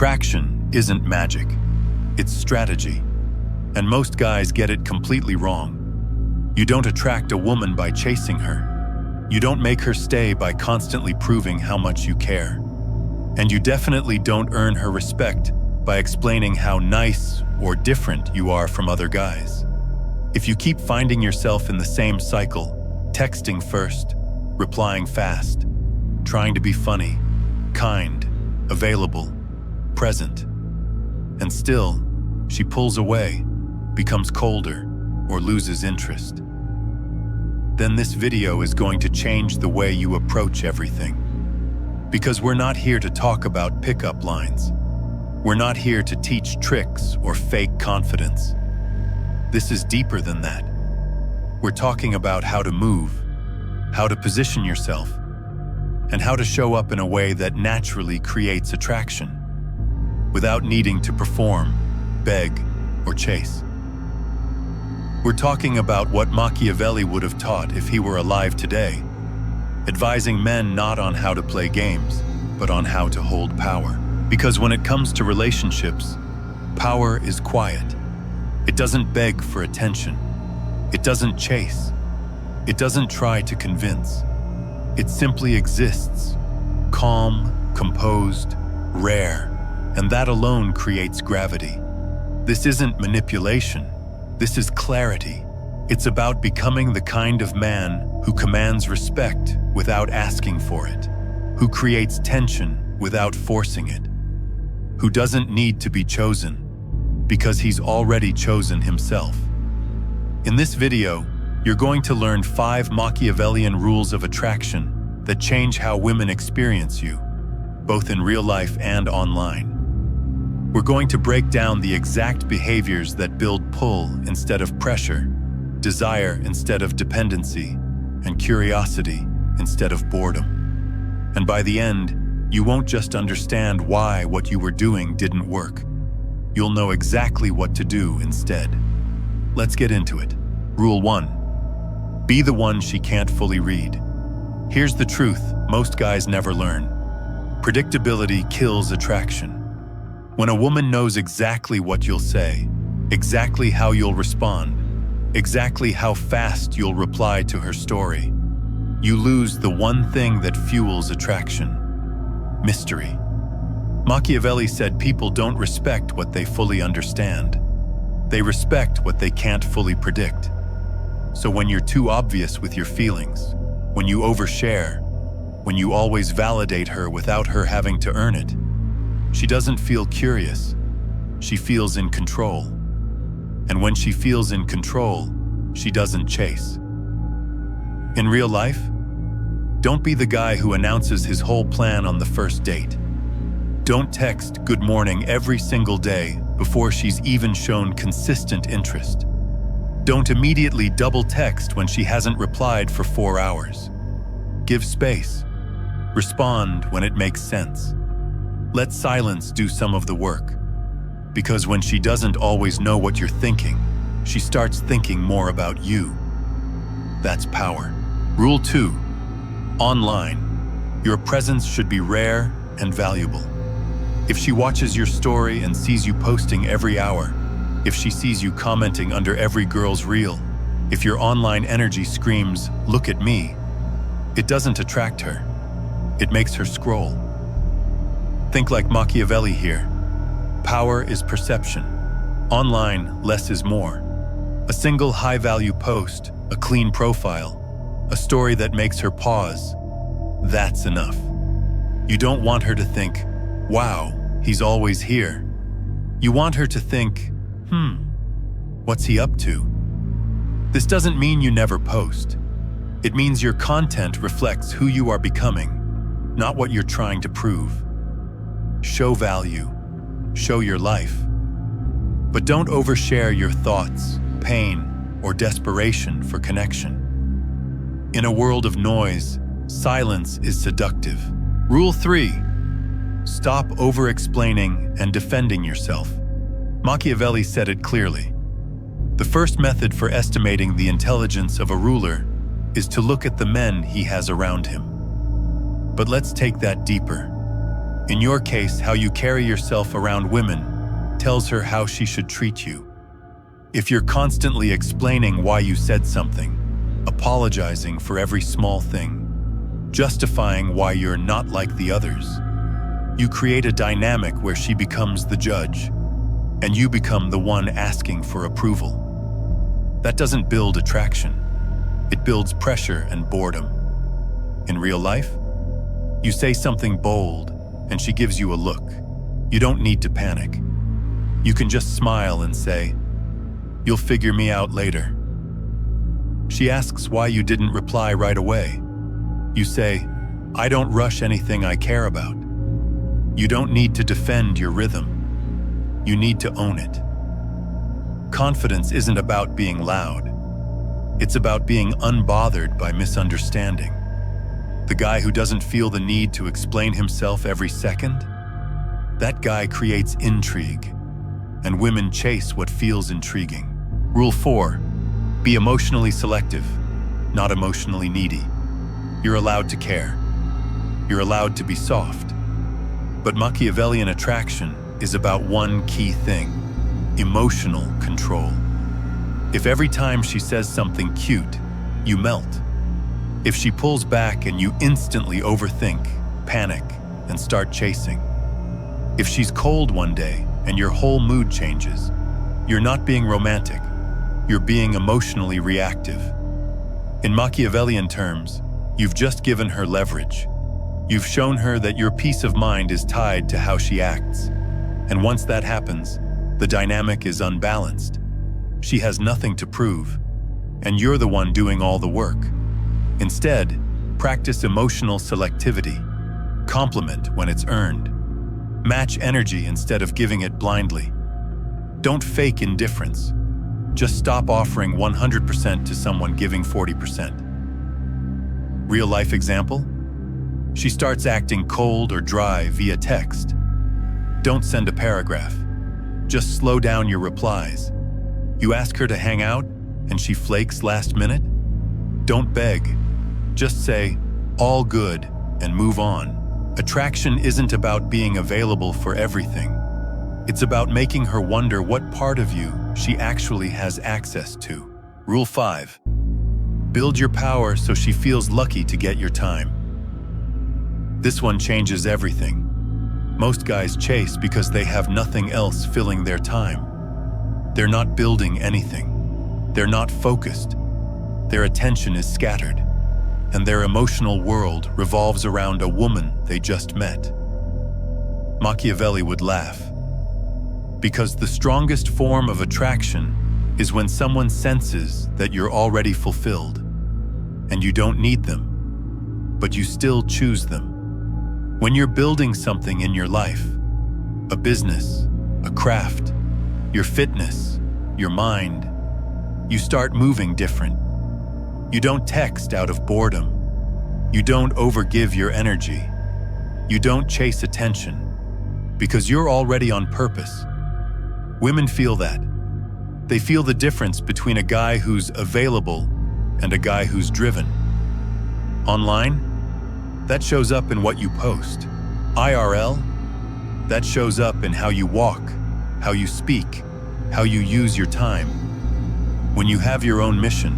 Attraction isn't magic, it's strategy. And most guys get it completely wrong. You don't attract a woman by chasing her. You don't make her stay by constantly proving how much you care. And you definitely don't earn her respect by explaining how nice or different you are from other guys. If you keep finding yourself in the same cycle, texting first, replying fast, trying to be funny, kind, available, present, and still, she pulls away, becomes colder, or loses interest, then this video is going to change the way you approach everything. Because we're not here to talk about pickup lines. We're not here to teach tricks or fake confidence. This is deeper than that. We're talking about how to move, how to position yourself, and how to show up in a way that naturally creates attraction, without needing to perform, beg, or chase. We're talking about what Machiavelli would have taught if he were alive today, advising men not on how to play games, but on how to hold power. Because when it comes to relationships, power is quiet. It doesn't beg for attention. It doesn't chase. It doesn't try to convince. It simply exists, calm, composed, rare, and that alone creates gravity. This isn't manipulation. This is clarity. It's about becoming the kind of man who commands respect without asking for it, who creates tension without forcing it, who doesn't need to be chosen because he's already chosen himself. In this video, you're going to learn 5 Machiavellian rules of attraction that change how women experience you, both in real life and online. We're going to break down the exact behaviors that build pull instead of pressure, desire instead of dependency, and curiosity instead of boredom. And by the end, you won't just understand why what you were doing didn't work. You'll know exactly what to do instead. Let's get into it. Rule 1. Be the one she can't fully read. Here's the truth most guys never learn. Predictability kills attraction. When a woman knows exactly what you'll say, exactly how you'll respond, exactly how fast you'll reply to her story, you lose the one thing that fuels attraction: mystery. Machiavelli said people don't respect what they fully understand. They respect what they can't fully predict. So when you're too obvious with your feelings, when you overshare, when you always validate her without her having to earn it, she doesn't feel curious. She feels in control. And when she feels in control, she doesn't chase. In real life, don't be the guy who announces his whole plan on the first date. Don't text "good morning" every single day before she's even shown consistent interest. Don't immediately double text when she hasn't replied for 4 hours. Give space. Respond when it makes sense. Let silence do some of the work. Because when she doesn't always know what you're thinking, she starts thinking more about you. That's power. Rule 2. Online. Your presence should be rare and valuable. If she watches your story and sees you posting every hour, if she sees you commenting under every girl's reel, if your online energy screams, "Look at me," it doesn't attract her. It makes her scroll. Think like Machiavelli here. Power is perception. Online, less is more. A single high-value post, a clean profile, a story that makes her pause, that's enough. You don't want her to think, "Wow, he's always here." You want her to think, what's he up to? This doesn't mean you never post. It means your content reflects who you are becoming, not what you're trying to prove. Show value. Show your life. But don't overshare your thoughts, pain, or desperation for connection. In a world of noise, silence is seductive. Rule 3. Stop over-explaining and defending yourself. Machiavelli said it clearly. The first method for estimating the intelligence of a ruler is to look at the men he has around him. But let's take that deeper. In your case, how you carry yourself around women tells her how she should treat you. If you're constantly explaining why you said something, apologizing for every small thing, justifying why you're not like the others, you create a dynamic where she becomes the judge, and you become the one asking for approval. That doesn't build attraction. It builds pressure and boredom. In real life, you say something bold, and she gives you a look. You don't need to panic. You can just smile and say, "You'll figure me out later." She asks why you didn't reply right away. You say, "I don't rush anything I care about." You don't need to defend your rhythm. You need to own it. Confidence isn't about being loud. It's about being unbothered by misunderstanding. The guy who doesn't feel the need to explain himself every second, that guy creates intrigue, and women chase what feels intriguing. Rule 4, be emotionally selective, not emotionally needy. You're allowed to care. You're allowed to be soft. But Machiavellian attraction is about one key thing: emotional control. If every time she says something cute, you melt. If she pulls back and you instantly overthink, panic, and start chasing. If she's cold one day and your whole mood changes, you're not being romantic, you're being emotionally reactive. In Machiavellian terms, you've just given her leverage. You've shown her that your peace of mind is tied to how she acts. And once that happens, the dynamic is unbalanced. She has nothing to prove, and you're the one doing all the work. Instead, practice emotional selectivity. Compliment when it's earned. Match energy instead of giving it blindly. Don't fake indifference. Just stop offering 100% to someone giving 40%. Real-life example? She starts acting cold or dry via text. Don't send a paragraph. Just slow down your replies. You ask her to hang out, and she flakes last minute? Don't beg. Just say, "All good," and move on. Attraction isn't about being available for everything. It's about making her wonder what part of you she actually has access to. Rule 5. Build your power so she feels lucky to get your time. This one changes everything. Most guys chase because they have nothing else filling their time. They're not building anything. They're not focused. Their attention is scattered, and their emotional world revolves around a woman they just met. Machiavelli would laugh. Because the strongest form of attraction is when someone senses that you're already fulfilled, and you don't need them, but you still choose them. When you're building something in your life, a business, a craft, your fitness, your mind, you start moving different. You don't text out of boredom. You don't overgive your energy. You don't chase attention, because you're already on purpose. Women feel that. They feel the difference between a guy who's available and a guy who's driven. Online, that shows up in what you post. IRL, that shows up in how you walk, how you speak, how you use your time. When you have your own mission,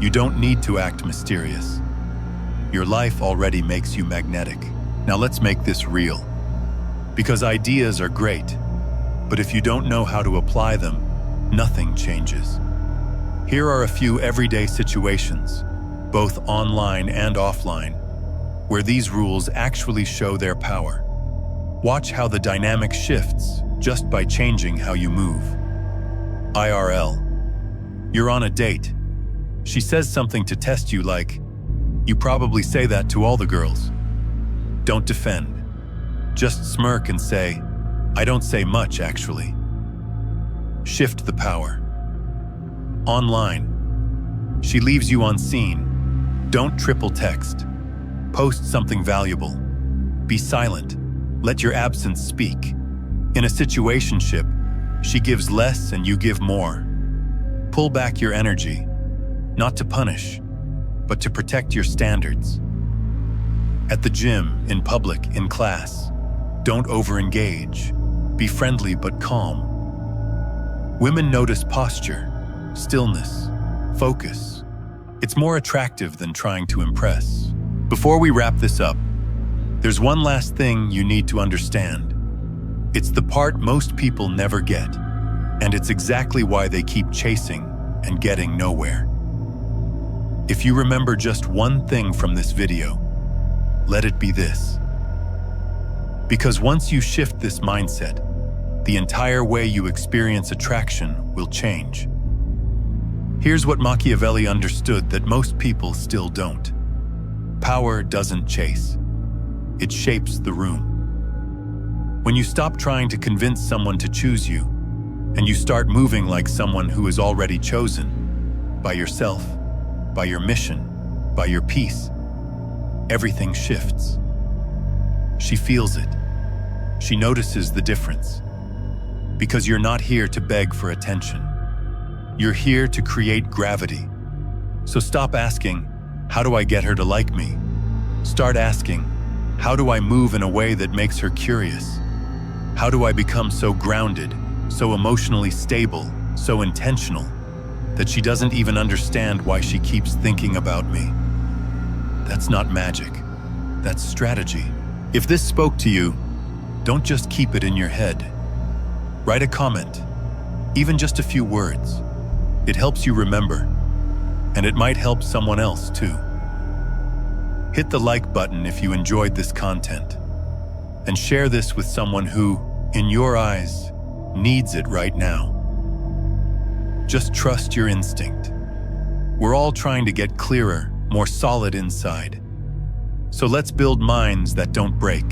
you don't need to act mysterious. Your life already makes you magnetic. Now let's make this real. Because ideas are great, but if you don't know how to apply them, nothing changes. Here are a few everyday situations, both online and offline, where these rules actually show their power. Watch how the dynamic shifts just by changing how you move. IRL. You're on a date. She says something to test you like, "You probably say that to all the girls." Don't defend. Just smirk and say, "I don't say much, actually." Shift the power. Online. She leaves you on scene. Don't triple text. Post something valuable. Be silent. Let your absence speak. In a situationship, she gives less and you give more. Pull back your energy, not to punish, but to protect your standards. At the gym, in public, in class, Don't over-engage. Be friendly but calm. Women notice posture, stillness, focus. It's more attractive than trying to impress. Before we wrap this up, there's one last thing you need to understand. It's the part most people never get, and it's exactly why they keep chasing and getting nowhere. If you remember just one thing from this video, let it be this. Because once you shift this mindset, the entire way you experience attraction will change. Here's what Machiavelli understood that most people still don't. Power doesn't chase. It shapes the room. When you stop trying to convince someone to choose you, and you start moving like someone who is already chosen, by yourself, by your mission, by your peace, everything shifts. She feels it. She notices the difference. Because you're not here to beg for attention. You're here to create gravity. So stop asking, how do I get her to like me? Start asking, how do I move in a way that makes her curious? How do I become so grounded, so emotionally stable, so intentional, that she doesn't even understand why she keeps thinking about me? That's not magic. That's strategy. If this spoke to you, don't just keep it in your head. Write a comment, even just a few words. It helps you remember, and it might help someone else too. Hit the like button if you enjoyed this content, and share this with someone who, in your eyes, needs it right now. Just trust your instinct. We're all trying to get clearer, more solid inside. So let's build minds that don't break.